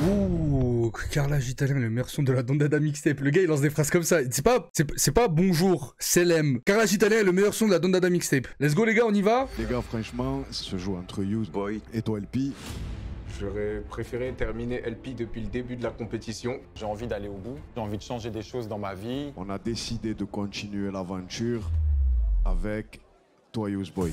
Ouh, Carrelage italien, le meilleur son de la Dondada mixtape. Le gars, il lance des phrases comme ça. C'est pas bonjour, c'est l'em. Carrelage italien est le meilleur son de la Dondada mixtape. Let's go, les gars, on y va? Les gars, franchement, ça se joue entre Useboy et toi, LP. J'aurais préféré terminer LP depuis le début de la compétition. J'ai envie d'aller au bout, j'ai envie de changer des choses dans ma vie. On a décidé de continuer l'aventure avec toi, Useboy.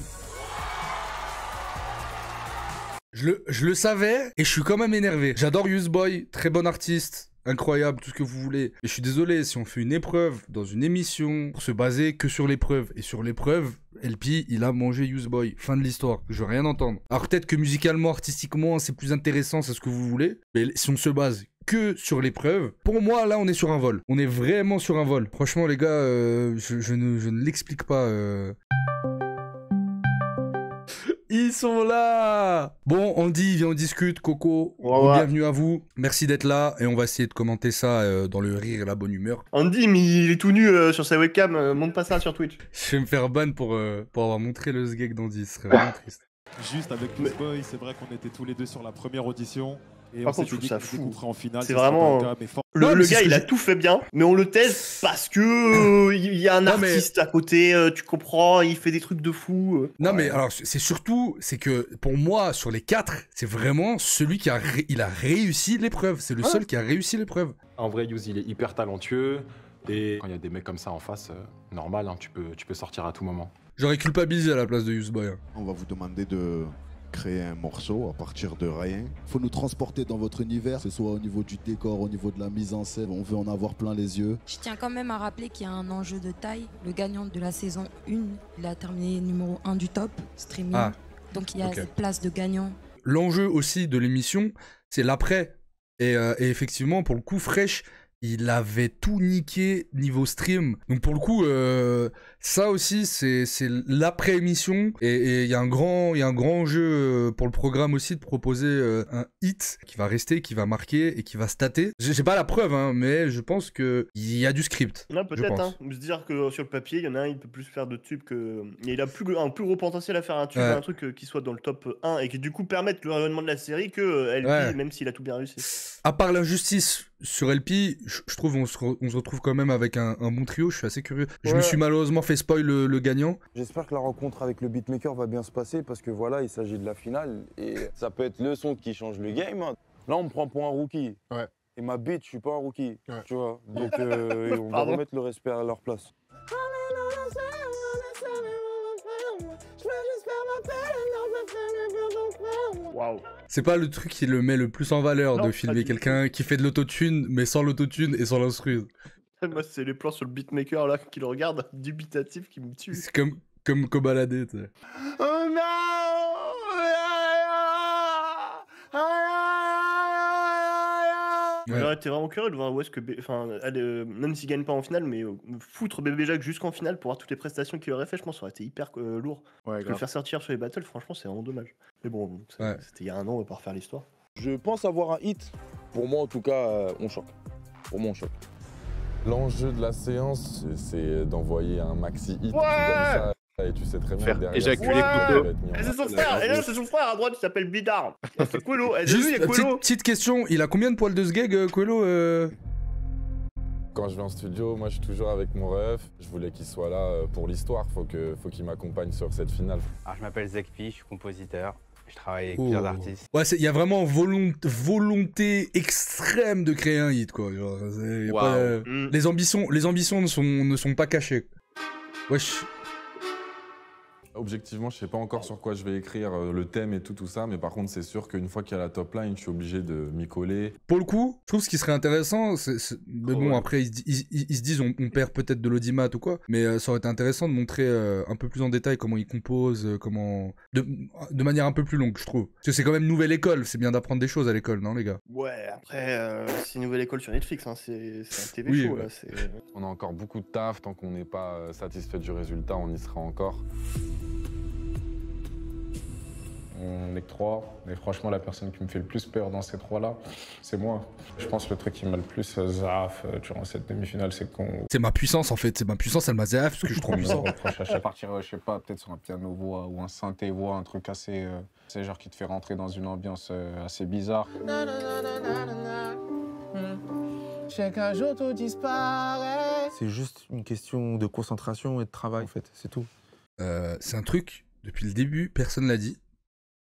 Je le savais et je suis quand même énervé. J'adore Useboy, très bon artiste, incroyable, tout ce que vous voulez. Mais je suis désolé, si on fait une épreuve dans une émission pour se baser que sur l'épreuve, et sur l'épreuve, LP, il a mangé Useboy. Fin de l'histoire. Je veux rien entendre. Alors peut-être que musicalement, artistiquement, c'est plus intéressant, c'est ce que vous voulez. Mais si on se base que sur l'épreuve, pour moi, là, on est sur un vol. On est vraiment sur un vol. Franchement, les gars, je ne l'explique pas. Ils sont là! Bon, Andy, viens, on discute. Coco, bienvenue à vous. Merci d'être là et on va essayer de commenter ça dans le rire et la bonne humeur. Andy, mais il est tout nu sur sa webcam. Montre pas ça sur Twitch. Je vais me faire ban pour avoir montré le sgeg d'Andy. Ce serait vraiment triste. Juste avec Useboy, c'est vrai qu'on était tous les deux sur la première audition. Et Par on contre, s'était dit je qu'on trouve ça découperait en finale. C'est vraiment... Le gars, il a tout fait bien, mais on le teste parce que il y a un artiste à côté, tu comprends, il fait des trucs de fou. Non, mais alors, c'est surtout, c'est que pour moi, sur les 4, c'est vraiment celui qui a réussi l'épreuve. C'est le seul qui a réussi l'épreuve. En vrai, Yuz, il est hyper talentueux. Et quand il y a des mecs comme ça en face, normal, hein, tu peux sortir à tout moment. J'aurais culpabilisé à la place de Useboy. Hein. On va vous demander de créer un morceau à partir de rien. Faut nous transporter dans votre univers, que ce soit au niveau du décor, au niveau de la mise en scène. On veut en avoir plein les yeux. Je tiens quand même à rappeler qu'il y a un enjeu de taille. Le gagnant de la saison 1, il a terminé numéro 1 du top streaming. Ah, donc il y a cette place de gagnant. L'enjeu aussi de l'émission, c'est l'après. Et effectivement, pour le coup, Fresh, il avait tout niqué niveau stream. Donc pour le coup, ça aussi, c'est l'après-émission. Et il y a un grand enjeu pour le programme aussi de proposer un hit qui va rester, qui va marquer et qui va stater. J'ai pas la preuve, hein, mais je pense qu'il y a du script. Non, peut-être, hein. Se dire que sur le papier, il y en a un, il peut plus faire de tubes que... Il a un plus gros potentiel à faire un tube, un truc qui soit dans le top 1 et qui du coup permette le rayonnement de la série que LP, même s'il a tout bien réussi. À part l'injustice sur LP, je trouve on se retrouve quand même avec un bon trio, je suis assez curieux. Je me suis malheureusement fait spoil le gagnant. J'espère que la rencontre avec le beatmaker va bien se passer parce que voilà, il s'agit de la finale et ça peut être le son qui change le game. Là, on me prend pour un rookie. Ouais. Et ma beat, je suis pas un rookie, tu vois. Donc on va remettre le respect à leur place. Wow. C'est pas le truc qui le met le plus en valeur de filmer quelqu'un qui fait de l'autotune, mais sans l'autotune et sans l'instru. Moi, c'est les plans sur le beatmaker là qui le regarde, dubitatif, qui me tue. C'est comme Kobalade, tu sais. Oh non! J'aurais été vraiment curieux de voir où est-ce que, même s'il gagne pas en finale, mais foutre Bébé Jacques jusqu'en finale pour voir toutes les prestations qu'il aurait fait, je pense que ça aurait été hyper lourd. Ouais, le faire sortir sur les battles, franchement, c'est vraiment dommage. Mais bon, c'était il y a un an, on va pas refaire l'histoire. Je pense avoir un hit. Pour moi, en tout cas, on choque. Pour moi, on choque. L'enjeu de la séance, c'est d'envoyer un maxi hit comme ça. Et tu sais très bien faire éjaculer Couteau. C'est son frère, et là c'est son frère à droite, il s'appelle Bidar. C'est Quello. Juste petite question, il a combien de poils de sgeg, Quello Quand je vais en studio, moi je suis toujours avec mon ref. Je voulais qu'il soit là pour l'histoire, faut qu'il m'accompagne sur cette finale. Alors, je m'appelle Zekpi, je suis compositeur. Je travaille avec plusieurs artistes. Ouais, il y a vraiment volonté extrême de créer un hit, quoi. Genre, les ambitions ne sont pas cachées. Wesh. Objectivement, je sais pas encore sur quoi je vais écrire le thème et tout ça, mais par contre, c'est sûr qu'une fois qu'il y a la top line, je suis obligé de m'y coller. Pour le coup, je trouve ce qui serait intéressant, mais bon, après, ils se disent on perd peut-être de l'audimat ou quoi, mais ça aurait été intéressant de montrer un peu plus en détail comment ils composent, de manière un peu plus longue, je trouve. Parce que c'est quand même nouvelle école, c'est bien d'apprendre des choses à l'école, non, les gars? Ouais, après, c'est une nouvelle école sur Netflix, hein, c'est un TV show, là. On a encore beaucoup de taf, tant qu'on n'est pas satisfait du résultat, on y sera encore. On n'est que 3, mais franchement, la personne qui me fait le plus peur dans ces 3-là, c'est moi. Je pense que le truc qui m'a le plus zaf durant cette demi-finale, c'est qu'on... C'est ma puissance, en fait. C'est ma puissance, elle m'a zaf, parce que je suis trop puissant. Je partirais, je sais pas, peut-être sur un piano-voix ou un synthé-voix, un truc assez... c'est genre qui te fait rentrer dans une ambiance assez bizarre. sais qu'un jour tout disparaît. C'est juste une question de concentration et de travail, en fait, c'est tout. C'est un truc, depuis le début, personne l'a dit,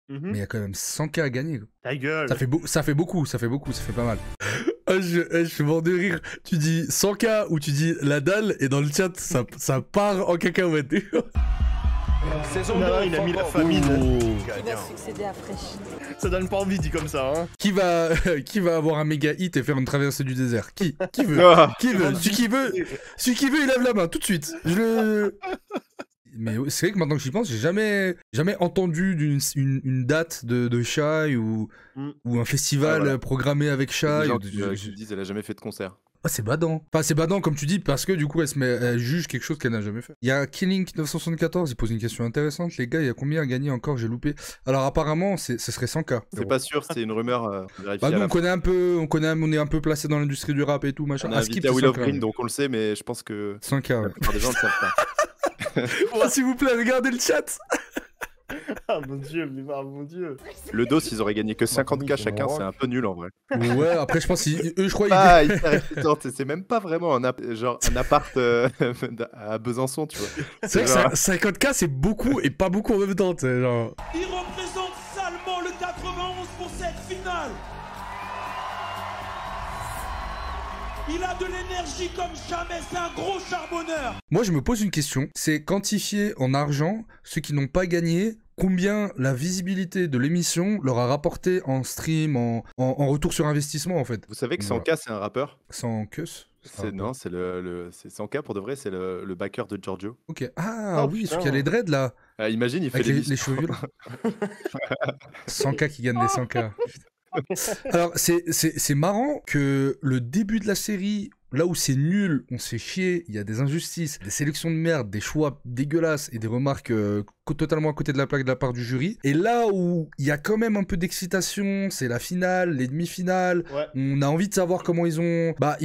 mais il y a quand même 100K à gagner. Ta gueule. Ça fait beaucoup, ça fait pas mal. Je suis mort de rire. Tu dis 100K ou tu dis la dalle, et dans le chat, ça part en cacahuète. Saison 2, il a mis la famine. Il va succéder à Fresh. Ça donne pas envie dit comme ça, hein. Qui va avoir un méga hit et faire une traversée du désert? Qui veut? Qui veut? Celui qui veut, il lève la main tout de suite. Mais c'est vrai que maintenant que j'y pense, j'ai jamais entendu une date de Shai ou un festival programmé avec Shai. Les gens qui disent elle a jamais fait de concert. Ah, c'est badant. Enfin, c'est badant comme tu dis, parce que du coup, elle juge quelque chose qu'elle n'a jamais fait. Il y a Killing974, il pose une question intéressante. Les gars, il y a combien à gagner encore? J'ai loupé. Alors, apparemment, ce serait 100K. C'est pas sûr, c'est une rumeur vérifiée. Bah, nous, on est un peu placé dans l'industrie du rap et tout, machin. On a invité à Will of Green, donc on le sait, mais je pense que 100K, ouais. la plupart des gens ne savent pas. Oh, s'il vous plaît, regardez le chat. Ah mon dieu, mais mon dieu. Le dos, ils auraient gagné que 50K chacun, c'est un peu nul en vrai. Ouais, après, je pense je crois c'est même pas vraiment un appart à Besançon, tu vois. C'est vrai que 50K, c'est beaucoup et pas beaucoup en même temps, tu sais, genre. Il représente salement le 91 pour cette finale. Il a de l'énergie comme jamais, c'est un gros charbonneur. Moi, je me pose une question, c'est quantifier en argent ceux qui n'ont pas gagné, combien la visibilité de l'émission leur a rapporté en stream, en retour sur investissement, en fait. Vous savez que 100K, c'est un rappeur? 100K? Non, c'est 100K pour de vrai, c'est le backer de Giorgio. Ok. Ah oui, celui qui a les dreads, là. Imagine, il fait les cheveux violets. 100K qui gagne les 100K. Alors, c'est marrant que le début de la série, là où c'est nul, on s'est chié, il y a des injustices, des sélections de merde, des choix dégueulasses et des remarques totalement à côté de la plaque de la part du jury. Et là où il y a quand même un peu d'excitation, c'est la finale, les demi-finales, on a envie de savoir comment ils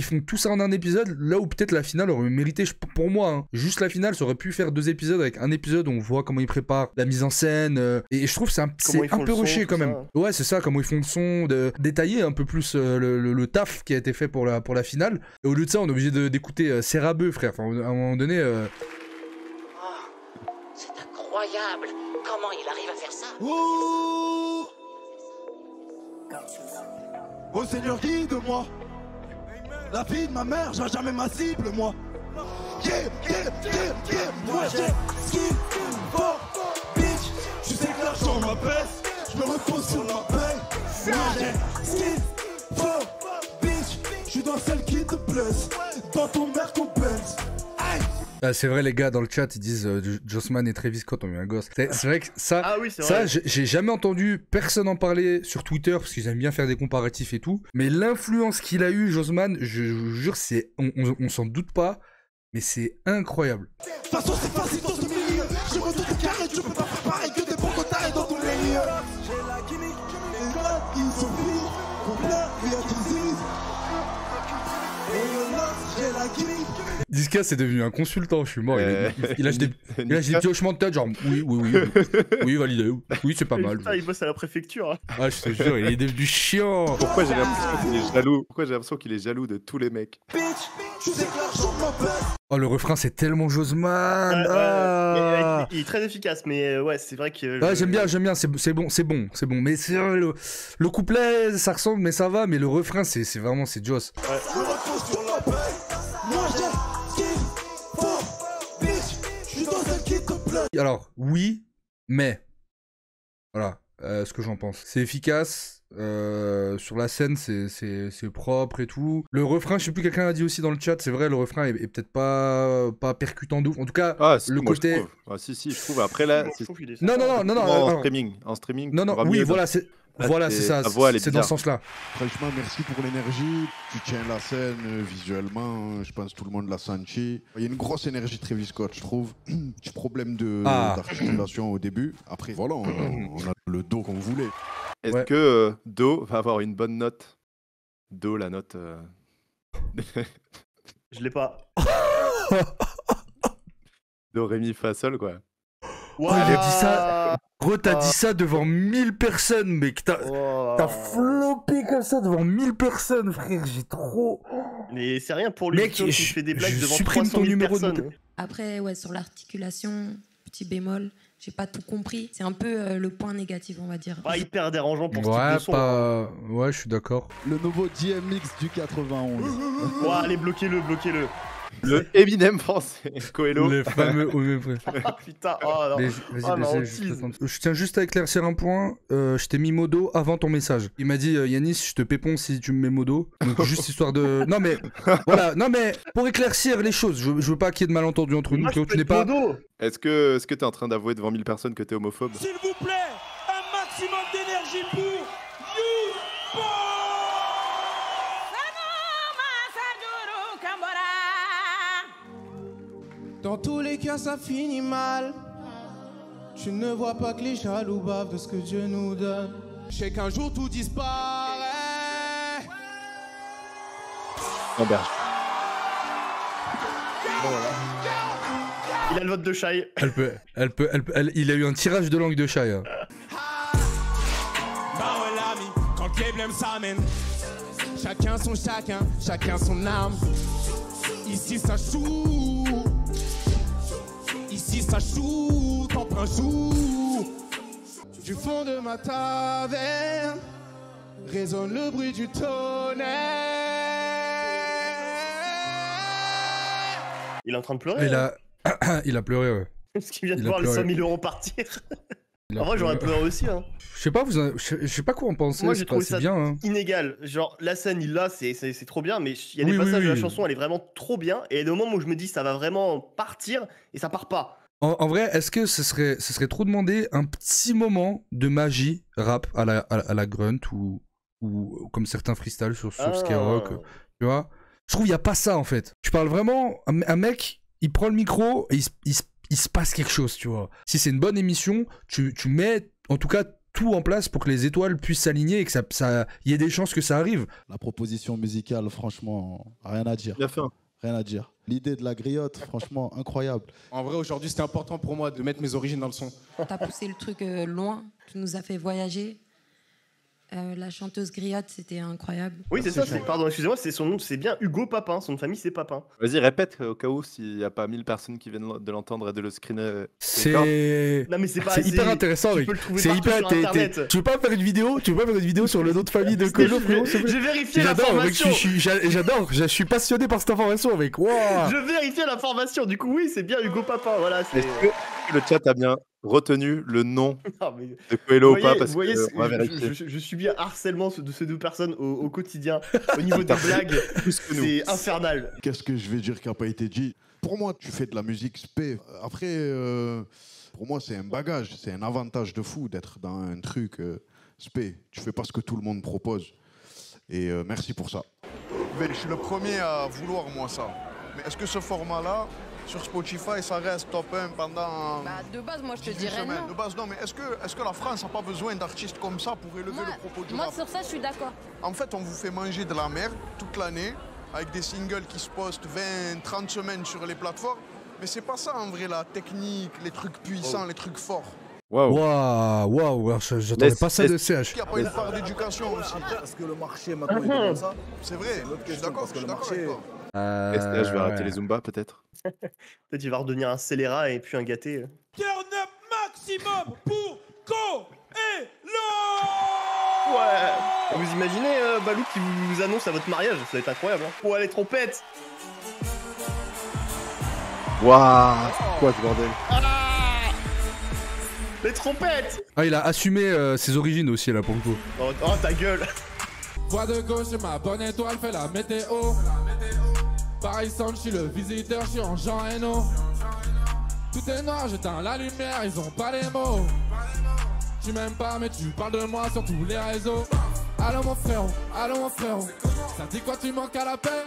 font tout ça en un épisode, là où peut-être la finale aurait mérité, pour moi, hein, juste la finale, ça aurait pu faire 2 épisodes avec un épisode où on voit comment ils préparent la mise en scène, et je trouve que c'est un peu rushé quand même. Ouais, c'est ça, comment ils font le son, de détailler un peu plus le taf qui a été fait pour la finale. Et au lieu de ça, on est obligé d'écouter Serabeu, frère. Enfin, à un moment donné... C'est incroyable. Comment il arrive à faire ça? Oh Seigneur, guide-moi. La vie de ma mère, j'ai jamais ma cible, moi. Moi j'ai ce qu'il faut, bitch. Tu sais que l'argent m'apaise. Je me repose sur ma paye. Moi j'ai ce qu'il faut, bitch. Je suis dans celle qui te blesse. Dans ton Merco-Benz. C'est vrai, les gars dans le chat ils disent Jossman et Travis Scott ont eu un gosse. C'est vrai que ça, j'ai jamais entendu personne en parler sur Twitter parce qu'ils aiment bien faire des comparatifs et tout. Mais l'influence qu'il a eu, Jossman, je vous jure, on s'en doute pas, mais c'est incroyable. De toute façon, c'est facile dans ce milieu. Je me doute carré, je peux pas faire pareil que des bons cotards dans tous les lieux. J'ai la gimmick, les gars, ils sont finis. Combien il y a qui disent. Et là, j'ai la gimmick. Disca, c'est devenu un consultant, je suis mort. Il lâche des petits hochements de tête, genre oui, validé. Oui, c'est pas mal. Putain, il bosse à la préfecture. Ah, je te jure, il est devenu chiant. Pourquoi j'ai l'impression qu'il est jaloux? Pourquoi j'ai l'impression qu'il est jaloux de tous les mecs? Oh, le refrain, c'est tellement Jossman. Il est très efficace, mais ouais, c'est vrai que. Ouais, j'aime bien, c'est bon. Mais c'est vrai, le couplet, ça ressemble, mais ça va. Mais le refrain, c'est vraiment, c'est Joss. Ouais. Moi j'ai ce qu'il faut, bitch. Je suis dans celle qui te plaît. Alors, oui, mais. Voilà, ce que j'en pense. C'est efficace. Sur la scène, c'est propre et tout. Le refrain, je sais plus, quelqu'un a dit aussi dans le chat, c'est vrai, le refrain est peut-être pas percutant de ouf. En tout cas, le côté. Si, je trouve. Après là. Non. En streaming. Non, oui, voilà, c'est. Voilà, c'est ça, c'est dans ce sens-là. Franchement, merci pour l'énergie. Tu tiens la scène visuellement, je pense que tout le monde l'a senti. Il y a une grosse énergie de Travis Scott, je trouve. Petit problème d'articulation au début. Après, voilà, on a le dos qu'on voulait. Est-ce que Do va avoir une bonne note? Do, la note... Je l'ai pas. Do, Ré, Mi, Fa, Sol, quoi. Oh, il a dit ça. Gros, t'as dit ça devant 1000 personnes, mec. T'as floppé comme ça devant 1000 personnes, frère. J'ai trop. Mais c'est rien pour lui. Mec, qui fait des blagues devant supprime 300 ton 000 numéro personnes. Après, ouais, sur l'articulation, petit bémol, j'ai pas tout compris. C'est un peu le point négatif, on va dire. Pas hyper dérangeant pour ce type de son. Ouais, je suis d'accord. Le nouveau DMX du 91. Ouais, allez, bloquez-le, bloquez-le. Le Eminem français, Coelho. Les fameux. Ah putain, oh non. Vas-y, je tiens juste à éclaircir un point. Je t'ai mis modo avant ton message. Il m'a dit Yanis, je te pépon si tu me mets modo. Donc juste histoire de. Non mais voilà, non mais pour éclaircir les choses, je veux pas qu'il y ait de malentendus entre nous. Tu n'es pas. Est-ce que t'es en train d'avouer devant 1000 personnes que t'es homophobe? S'il vous plaît, un maximum d'énergie pour YouSboy. Dans tous les cas, ça finit mal. Tu ne vois pas que les jaloux bavent de ce que Dieu nous donne. Je sais qu'un jour tout disparaît. Robert. Voilà. Il a le vote de Shai. Il a eu un tirage de langue de Shai. Hein. Bah ouais l'ami, quand le problème s'amène. Chacun son chacun, chacun son âme. Ici ça joue. Ici ça shoot en plein jour. Du fond de ma taverne résonne le bruit du tonnerre. Il est en train de pleurer. Il a pleuré, ouais. Parce qu'il vient de voir les 100 000 euros partir. En vrai, j'aurais pleuré aussi. Hein. Je sais pas quoi en penser. Moi, j'ai trouvé ça bien, hein. inégal. Genre, la scène, il l'a, c'est trop bien, mais il y a des passages de la chanson, elle est vraiment trop bien. Et il y a des moments où je me dis, ça va vraiment partir, et ça part pas. En vrai, est-ce que ce serait trop demandé un petit moment de magie rap à la grunt ou comme certains freestyles sur Skyrock, tu vois? Je trouve qu'il n'y a pas ça en fait. Tu parles vraiment, un mec, il prend le micro et il se passe quelque chose, tu vois. Si c'est une bonne émission, tu mets en tout cas tout en place pour que les étoiles puissent s'aligner et que ça y ait des chances que ça arrive. La proposition musicale, franchement, rien à dire. Bien fait. Rien à dire. L'idée de la griotte, franchement, incroyable. En vrai, aujourd'hui, c'était important pour moi de mettre mes origines dans le son. T'as poussé le truc loin, tu nous as fait voyager. La chanteuse griotte, c'était incroyable. Oui, c'est ça, pardon, excusez-moi, c'est son nom, c'est bien Hugo Papin, son nom de famille c'est Papin. Vas-y, répète au cas où s'il n'y a pas 1000 personnes qui viennent de l'entendre et de le screener. Non, mais c'est pas c'est hyper intéressant, mec. C'est hyper. Tu veux pas faire une vidéo sur le nom de famille de Coelho, frérot? J'ai vérifié l'information. J'adore, je suis passionné par cette information, mec. Wow. Je vérifiais l'information, du coup, oui, c'est bien Hugo Papin, voilà. Est-ce que le chat a bien retenu le nom de Coelho ou pas? Parce que on va vérifier. Je subis un harcèlement de ces deux personnes au quotidien. Au niveau des blagues, c'est infernal. Qu'est-ce que je vais dire qui n'a pas été dit? Pour moi, tu fais de la musique spé. Après, pour moi, c'est un bagage, c'est un avantage de fou d'être dans un truc spé. Tu fais pas ce que tout le monde propose. Et merci pour ça. Je suis le premier à vouloir, moi, ça. Mais est-ce que ce format-là, sur Spotify, ça reste top 1 pendant... de base, moi, je te dirais non. De base, non, mais est-ce que la France n'a pas besoin d'artistes comme ça pour élever le propos du rap? Moi, sur ça, je suis d'accord. En fait, on vous fait manger de la merde toute l'année, avec des singles qui se postent 20-30 semaines sur les plateformes. Mais c'est pas ça, en vrai, la technique, les trucs puissants, les trucs forts. Waouh, j'attendais pas ça de CH. Il n'y a pas une part d'éducation aussi. Parce que le marché, maintenant, il est comme ça. C'est vrai, je suis d'accord avec toi. Est-ce que je vais arrêter les Zumba, peut-être? Peut-être il va redevenir un scélérat et puis un gâté. Turn up maximum pour Coelho. Ouais. Vous imaginez Balou qui vous annonce à votre mariage? Ça va être incroyable. Hein. Oh, les trompettes. Waouh, quoi ce bordel? Les trompettes. Ah, il a assumé ses origines aussi là pour le coup. Oh ta gueule. Voix de gauche, ma bonne étoile fait la météo. Paris Sound, je suis le visiteur, je suis en Jean Reno. Tout est noir, j'éteins la lumière, ils ont pas les mots. Tu m'aimes pas, mais tu parles de moi sur tous les réseaux. Allô mon frérot, ça dit quoi, tu manques à la paix?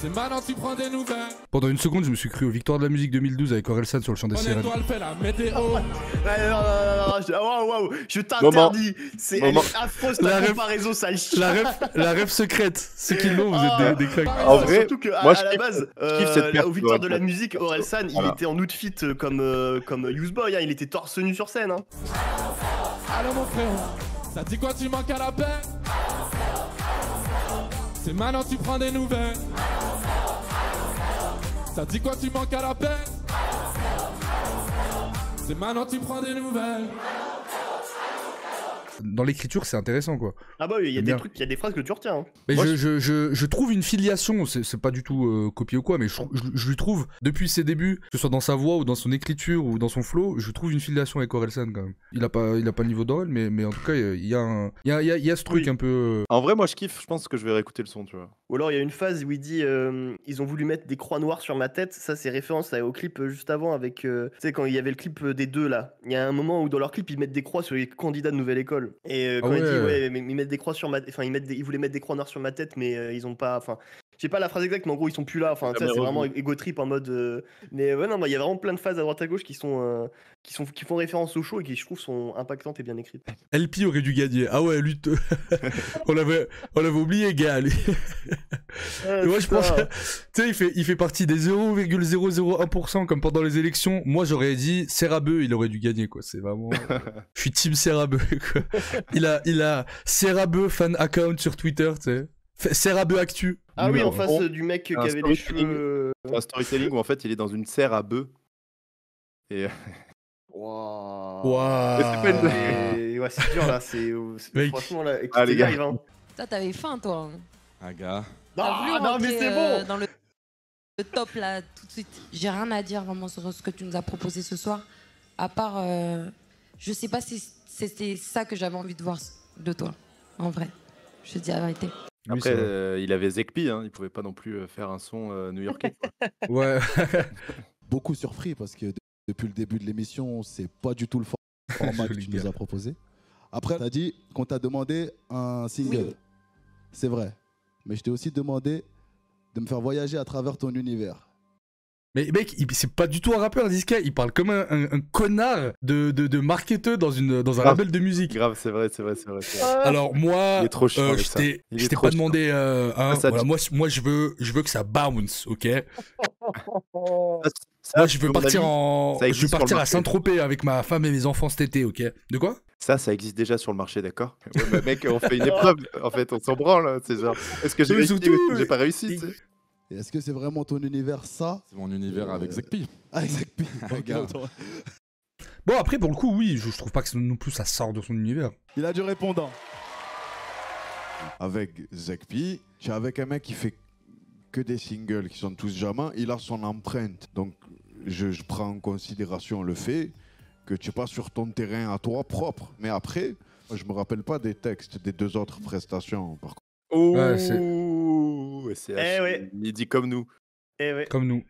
C'est maintenant tu prends des nouvelles. Pendant une seconde, je me suis cru aux Victoires de la musique 2012 avec Orelsan sur le chant des sirènes. On fait la météo. Waouh, je t'interdis. Elle est affreuse ta comparaison, sale chien. La rêve secrète. Ceux qui l'ont, vous êtes des cracks. En vrai, surtout qu'à la base, aux Victoires de la musique, Orelsan, il était en outfit comme Useboy, hein, il était torse nu sur scène. Hein. Allô mon frérot, ça dit quoi tu manques à la paix? C'est maintenant tu prends des nouvelles. Ça dit quoi tu manques à la paix? C'est maintenant tu prends des nouvelles. Dans l'écriture, c'est intéressant, quoi. Ah bah oui, il y a des trucs, il y a des phrases que tu retiens. Hein. Mais je trouve une filiation, c'est pas du tout copié ou quoi, mais je lui trouve, depuis ses débuts, que ce soit dans sa voix ou dans son écriture ou dans son flow, je trouve une filiation avec Orelsan quand même. Il a pas le niveau d'Orel, mais en tout cas, il y a ce truc un peu... En vrai, moi je kiffe, je pense que je vais réécouter le son, tu vois. Ou alors il y a une phase où il dit ils ont voulu mettre des croix noires sur ma tête, ça c'est référence au clip juste avant avec, tu sais, quand il y avait le clip des deux là, il y a un moment où dans leur clip ils mettent des croix sur les candidats de Nouvelle École. Et quand il dit ouais, mais ils mettent des croix sur ma, enfin ils voulaient mettre des croix noires sur ma tête, mais ils ont pas, enfin, j'ai pas la phrase exacte, mais en gros ils sont plus là. Enfin, ça c'est vraiment ego trip en mode. Mais ouais, non, il y a vraiment plein de phases à droite à gauche qui font référence au show et qui je trouve sont impactantes et bien écrites. LP aurait dû gagner. Ah ouais, lui, on l'avait oublié, gars. Lui. Moi je pense, tu sais, il fait partie des 0,001% comme pendant les élections. Moi j'aurais dit Serabeu, il aurait dû gagner, quoi. C'est vraiment. Je suis team Serabeu, quoi. Il a Serabeu fan account sur Twitter, tu sais. Serabeu Actu. Ah oui, en face du mec qui avait les cheveux. C'est un storytelling où en fait il est dans une serre à bœufs. Et. Waouh. Ouais, c'est dur là, franchement là. Ah les gars. Hein. Toi, t'avais faim, toi. Ah gars. Non, mais c'est bon. Dans le top là, tout de suite. J'ai rien à dire vraiment sur ce que tu nous as proposé ce soir. À part, je sais pas si c'était ça que j'avais envie de voir de toi, en vrai. Je te dis la vérité. Après, il avait Zekpi, hein, il pouvait pas non plus faire un son new-yorkais. Ouais. Beaucoup surpris parce que depuis le début de l'émission, c'est pas du tout le format que tu nous as proposé. Après, tu as dit qu'on t'a demandé un single. Oui. C'est vrai. Mais je t'ai aussi demandé de me faire voyager à travers ton univers. Mais mec, c'est pas du tout un rappeur, Niska, il parle comme un connard de marketeur dans un label de musique. Grave, c'est vrai. Alors moi, il est trop chiant je t'ai pas demandé voilà, moi je veux que ça bounce, ok. Moi je veux partir à Saint-Tropez avec ma femme et mes enfants cet été, ok. De quoi? Ça existe déjà sur le marché, d'accord. Ouais, bah, mec, on fait une épreuve, en fait, on s'en branle, c'est genre, est-ce que j'ai réussi ou j'ai pas réussi, tu sais. Et est-ce que c'est vraiment ton univers, ça? C'est mon univers avec Zekpi. Avec Zekpi. Bon, après, pour le coup, oui, je trouve pas que non plus ça sort de son univers. Il a du répondant. Avec Zekpi, tu es avec un mec qui fait que des singles qui sont tous jamais, il a son empreinte. Donc, je prends en considération le fait que tu es pas sur ton terrain à toi propre. Mais après, je me rappelle pas des textes des deux autres prestations, par contre. Oh, ouais. Il dit comme nous. Comme nous.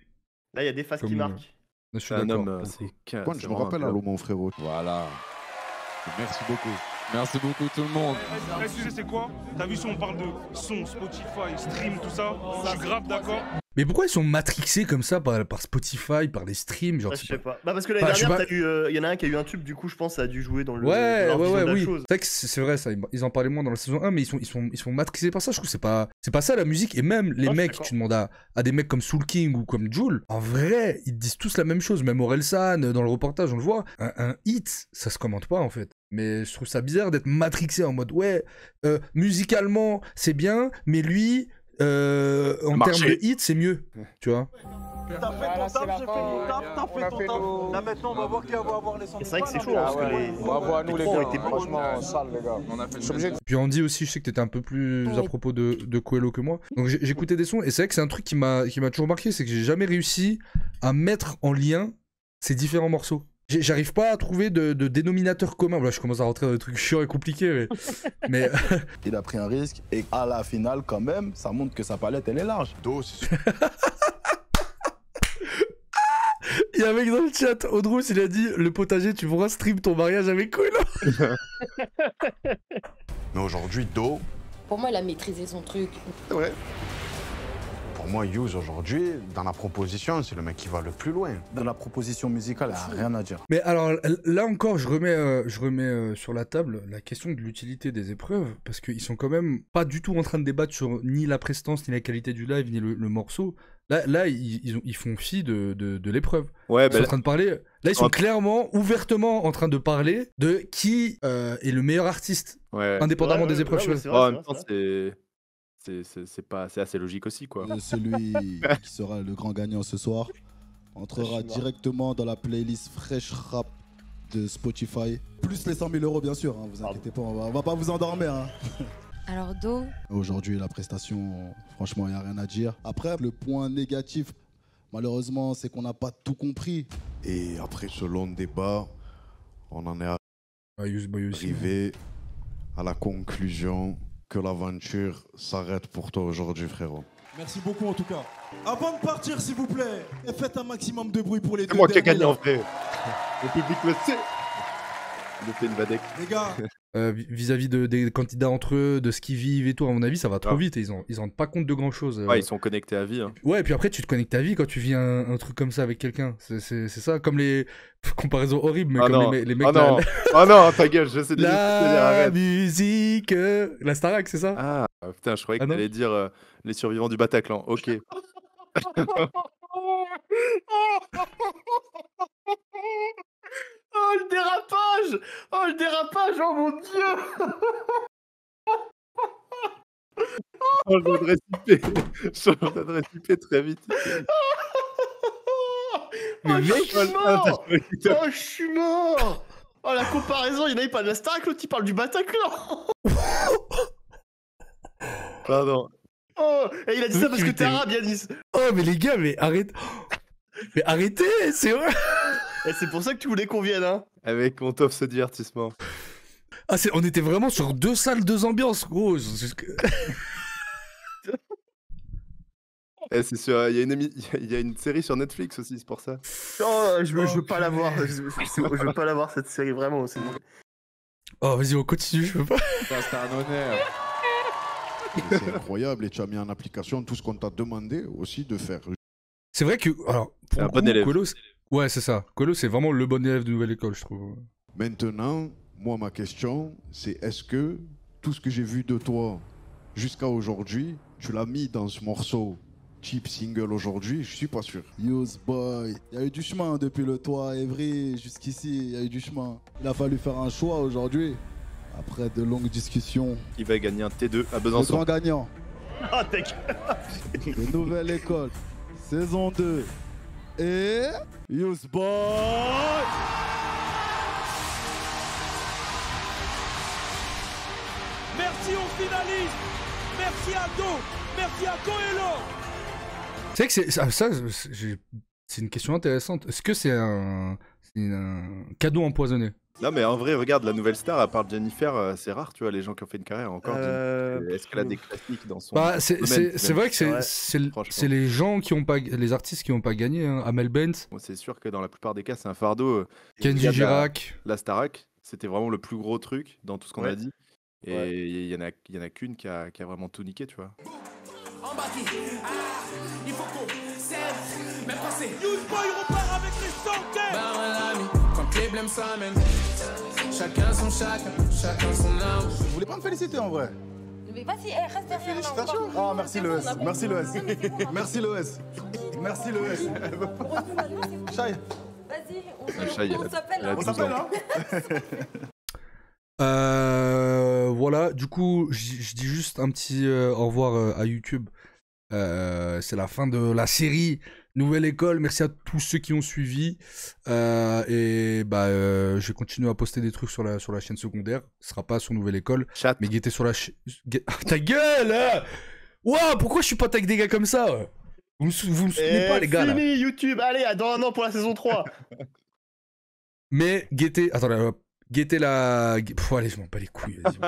Là, il y a des phases qui marquent. Je suis d'accord. Je me rappelle, allô, mon frérot. Voilà. Merci beaucoup. Merci beaucoup tout le monde. Le sujet c'est quoi? T'as vu si on parle de son, Spotify, stream, tout ça? Je suis grave d'accord. Mais pourquoi ils sont matrixés comme ça par Spotify, par les streams, genre, je sais pas. Bah parce que l'année dernière, il y en a un qui a eu un tube, du coup je pense ça a dû jouer dans le. Oui. C'est vrai ça. Ils en parlaient moins dans la saison 1, mais ils sont matrixés par ça. Je trouve que c'est pas ça la musique. Et même les mecs, tu demandes à des mecs comme Soul King ou comme Jul, en vrai, ils disent tous la même chose. Même Orelsan dans le reportage, on le voit. Un hit, ça se commente pas en fait. Mais je trouve ça bizarre d'être matrixé en mode musicalement c'est bien, mais lui. En termes de hit, c'est mieux, tu vois. T'as fait ton taf, j'ai fait mon taf, t'as fait ton taf. Là maintenant, on va voir qui va avoir les 100 000. C'est vrai que c'est chaud, parce que les. Bravo à nous, les gars. Franchement, sale, les gars. On a fait le Puis Andy aussi, je sais que t'étais un peu plus à propos de Coelho que moi. Donc j'écoutais des sons, et c'est vrai que c'est un truc qui m'a toujours marqué, c'est que j'ai jamais réussi à mettre en lien ces différents morceaux. J'arrive pas à trouver de dénominateur commun. Là, je commence à rentrer dans des trucs chiants et compliqués, mais... Il a pris un risque et à la finale, quand même, ça montre que sa palette, elle est large. Il y a un mec dans le chat, Audrous, il a dit « Le potager, tu pourras stream ton mariage avec Coelho ». Mais aujourd'hui, Do... Pour moi, il a maîtrisé son truc. C'est vrai. Pour moi, Yous, aujourd'hui, dans la proposition, c'est le mec qui va le plus loin. Dans la proposition musicale, il n'y a rien à dire. Mais alors, là encore, je remets sur la table la question de l'utilité des épreuves, parce qu'ils sont quand même pas du tout en train de débattre sur ni la prestance, ni la qualité du live, ni le morceau. Là ils font fi de l'épreuve. Ouais, ils sont en train de parler. Là, ils sont clairement, ouvertement en train de parler de qui est le meilleur artiste, indépendamment des épreuves. En même temps, c'est assez logique aussi, quoi. Celui qui sera le grand gagnant ce soir entrera directement dans la playlist Fresh Rap de Spotify. Plus les 100 000 €, bien sûr, hein, vous inquiétez pas, on va pas vous endormir. Hein. Alors, Do. Aujourd'hui, la prestation, franchement, il n'y a rien à dire. Après, le point négatif, malheureusement, c'est qu'on n'a pas tout compris. Et après ce long débat, on en est arrivé à la conclusion que l'aventure s'arrête pour toi aujourd'hui, frérot. Merci beaucoup en tout cas. Avant de partir, s'il vous plaît, faites un maximum de bruit pour les deux. C'est moi qui ai gagné en vrai. Le public le sait. Il fait une vadec. Les gars. Vis-à-vis des candidats entre eux, de ce qu'ils vivent et tout, à mon avis, ça va trop vite et ils rendent pas compte de grand chose. Ouais, ils sont connectés à vie. Hein. Ouais, et puis après, tu te connectes à vie quand tu vis un truc comme ça avec quelqu'un. C'est ça, comme les comparaisons horribles, mais comme les mecs. Oh non, ta gueule, je sais déjà. La musique. La Starac, c'est ça? Ah, putain, je croyais que t'allais dire les survivants du Bataclan. Ok. Oh le dérapage! Oh le dérapage! Oh mon dieu! Je voudrais siper très vite. Oh, je suis mort! Oh, je suis mort! Oh, la comparaison, il y en a pas de la Starac, l'autre il parle du Bataclan! Pardon. Oh, et il a dit ça parce que t'es arabe, Yanis! Oh, mais les gars, mais arrête! Mais arrêtez, c'est vrai! Et c'est pour ça que tu voulais qu'on vienne, hein? Avec mon top ce divertissement. Ah, on était vraiment sur 2 salles, 2 ambiances, gros. C'est sûr, il y a une série sur Netflix aussi, c'est pour ça. Oh, je veux pas la voir. Je veux pas la voir cette série, vraiment. Oh, vas-y, on continue, je veux pas. C'est un honneur. C'est incroyable et tu as mis en application tout ce qu'on t'a demandé aussi de faire. C'est vrai que, alors, c'est un bon élève. Colo, ouais, c'est ça. Colo, c'est vraiment le bon élève de Nouvelle École, je trouve. Maintenant, moi, ma question, c'est est-ce que tout ce que j'ai vu de toi jusqu'à aujourd'hui, tu l'as mis dans ce morceau cheap single aujourd'hui? Je suis pas sûr. Yous boy, il y a eu du chemin depuis le toit Evry jusqu'ici, il y a eu du chemin. Il a fallu faire un choix aujourd'hui. Après de longues discussions. Il va gagner un T2 à Besançon. Le grand gagnant. Ah, tech. De Nouvelle École, saison 2. Et Yous boy. Merci aux finalistes. Merci à Do. Merci à Coelho. C'est vrai que c'est une question intéressante. Est-ce que c'est un cadeau empoisonné? Non mais en vrai, regarde, la nouvelle star, à part Jennifer, c'est rare, tu vois, les gens qui ont fait une carrière encore. Est-ce qu'elle a des classiques dans son domaine? C'est vrai que c'est les gens qui ont pas, les artistes qui n'ont pas gagné. Hein. Amel Bent. C'est sûr que dans la plupart des cas, c'est un fardeau. Kenji Girac. La Starac, c'était vraiment le plus gros truc dans tout ce qu'on a dit. Et il y en a qu'une qui a vraiment tout niqué, tu vois. Il faut qu'on cesse. Même quand c'est Youth Boy, repart avec les centaines. Quand les blèmes s'amènent. Chacun son arme. Vous voulez pas me féliciter en vrai? Mais vas-y, reste derrière. Félicitations. Ah, merci l'ES. Merci l'ES. Merci l'ES. Merci l'ES. Shai. Vas-y, on s'appelle. On s'appelle, hein. Voilà, du coup, je dis juste un petit au revoir à YouTube. C'est la fin de la série Nouvelle École. Merci à tous ceux qui ont suivi. Et je vais continuer à poster des trucs sur la chaîne secondaire. Ce sera pas sur Nouvelle École. Mais guettez sur la chaîne. Ta gueule hein. Ouah, pourquoi je suis pas avec des gars comme ça? Vous me souvenez pas, les gars? Fini YouTube, allez, dans un an pour la saison 3. Mais guettez. Attends, guettez la. Allez, je m'en bats les couilles. Vas-y.